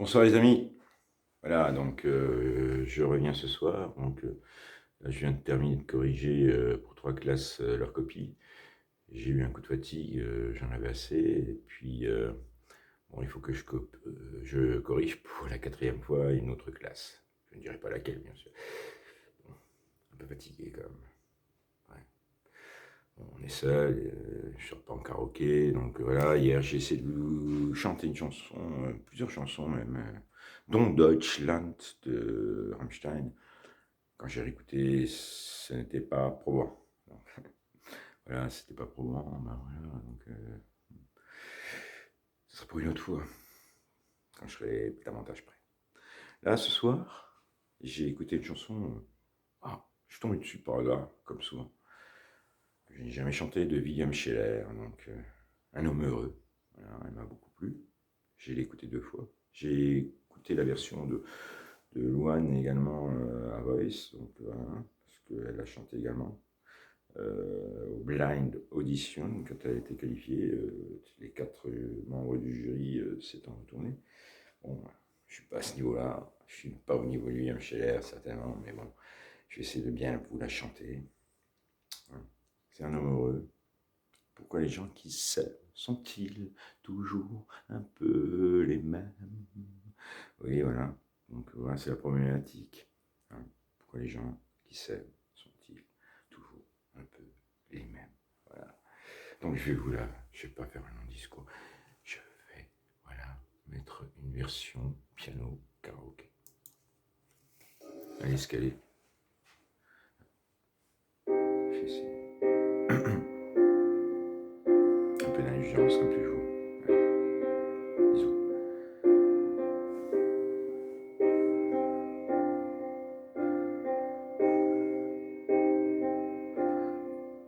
Bonsoir les amis. Voilà, donc je reviens ce soir. Donc là, je viens de terminer de corriger pour 3 classes leur copie. J'ai eu un coup de fatigue, j'en avais assez. Et puis bon, il faut que je corrige pour la 4e fois une autre classe. Je ne dirai pas laquelle, bien sûr. Bon, un peu fatigué quand même. Ouais. Bon, on est seul, je sors pas en karaoké, donc voilà. Hier, j'ai essayé de vous chanter une chanson, plusieurs chansons même, dont Deutschland de Rammstein. Quand j'ai réécouté, ce n'était pas probant. Donc, voilà, c'était pas probant. Ben voilà, donc ce sera pour une autre fois, quand je serai davantage prêt. Là, ce soir, j'ai écouté une chanson. Je suis tombé dessus par hasard, comme souvent. Je n'ai jamais chanté de William Scheller, donc Un homme heureux. Voilà, elle m'a beaucoup plu. J'ai écouté 2 fois. J'ai écouté la version de Louane également à Voice, donc voilà, parce qu'elle a chanté également au Blind Audition quand elle a été qualifiée. Les 4 membres du jury s'étant retournés. Bon, je suis pas à ce niveau-là. Je suis pas au niveau de William Scheller certainement, mais bon, je vais essayer de bien vous la chanter. C'est un homme heureux. Pourquoi les gens qui s'aiment sont-ils toujours un peu les mêmes? Oui, voilà. Donc voilà, c'est la problématique. Hein. Pourquoi les gens qui s'aiment sont-ils toujours un peu les mêmes? Voilà. Donc je vais pas faire un long discours. Je vais, voilà, mettre une version piano karaoké. Allez, escalier. Je vais essayer. Un peu d'indulgence comme toujours. Ouais. Bisous.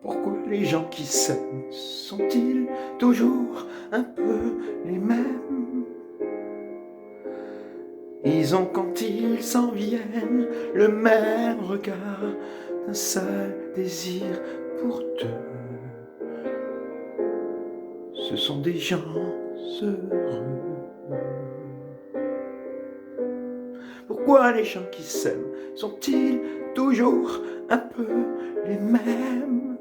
Pourquoi les gens qui s'aiment sont-ils toujours un peu les mêmes? Ils ont quand ils s'en viennent le même regard, un seul désir pour deux. Ce sont des gens heureux. Pourquoi les gens qui s'aiment sont-ils toujours un peu les mêmes?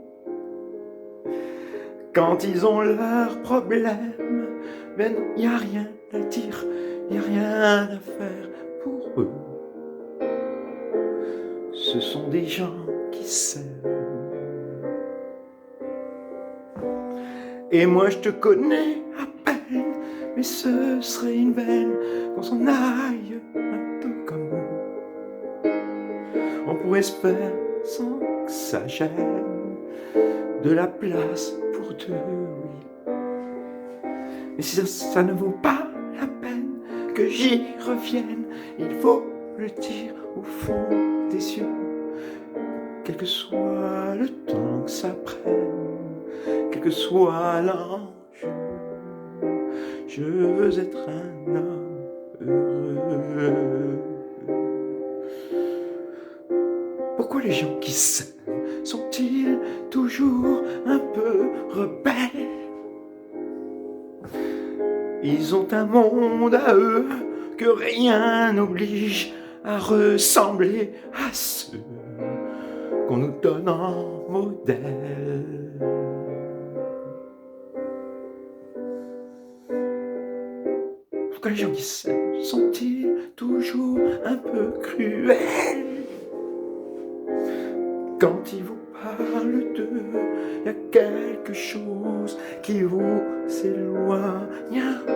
Quand ils ont leurs problèmes, ben y a rien à dire, y a rien à faire pour eux. Ce sont des gens qui s'aiment. Et moi je te connais à peine, mais ce serait une veine qu'on s'en aille un peu comme eux. On pourrait se faire sans que ça gêne, de la place pour deux, oui. Mais si ça ne vaut pas la peine que j'y revienne, il faut le dire au fond des yeux. Quel que soit le temps que ça prenne, quel que soit l'enjeu, je veux être un homme heureux. Pourquoi les gens qui s'aiment sont-ils toujours un peu rebelles? Ils ont un monde à eux que rien n'oblige à ressembler à ceux qu'on nous donne en modèle. Pourquoi les gens qui s'aiment sont-ils toujours un peu cruels? Quand ils vous parlent d'eux, il y a quelque chose qui vous éloigne un peu.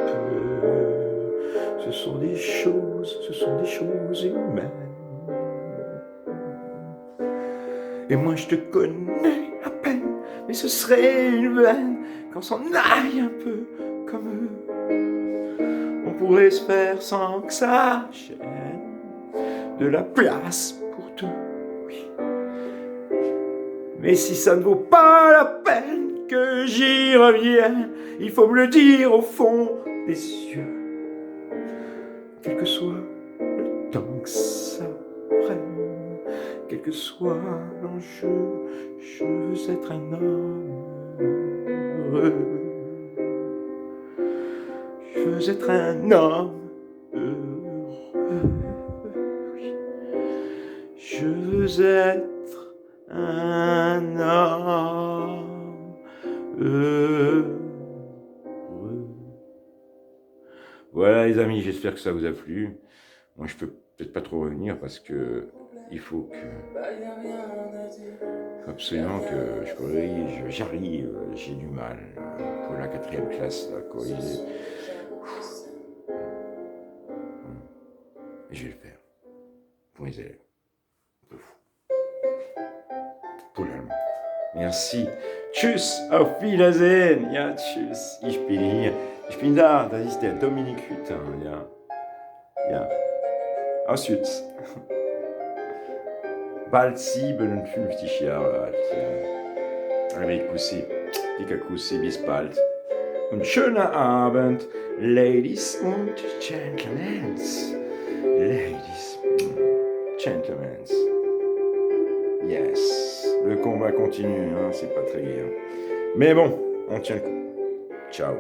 Ce sont des choses humaines. Et moi je te connais à peine, mais ce serait une veine qu'on s'en aille un peu comme eux. On pourrait se faire sans que ça gêne, de la place pour deux, oui. Mais si ça ne vaut pas la peine que j'y revienne, il faut me le dire au fond des yeux. Quel que soit le temps que ça prenne, quel que soit l'enjeu, je veux être un homme heureux. Je veux être un homme heureux. veux être un homme heureux. Voilà les amis, j'espère que ça vous a plu. Moi je peux peut-être pas trop revenir parce que il faut absolument que je corrige, j'arrive, j'ai du mal pour la 4e classe à corriger. Et je vais le faire pour les élèves. Pour l'allemand. Merci. Tschüss, auf Wiedersehen. Ja, tschüss. Ich bin da. Das ist der Dominik Hütter. Ja. Ja. Aus Jütz. Bald 57 Jahre alt. Ja. Avec Kussi. Dicke Kussi, bis bald. Und schöner Abend, Ladies und Gentlemen. Ladies, Gentlemen. Yes. Le combat continue, hein, c'est pas très gai. Mais bon, on tient le coup. Ciao.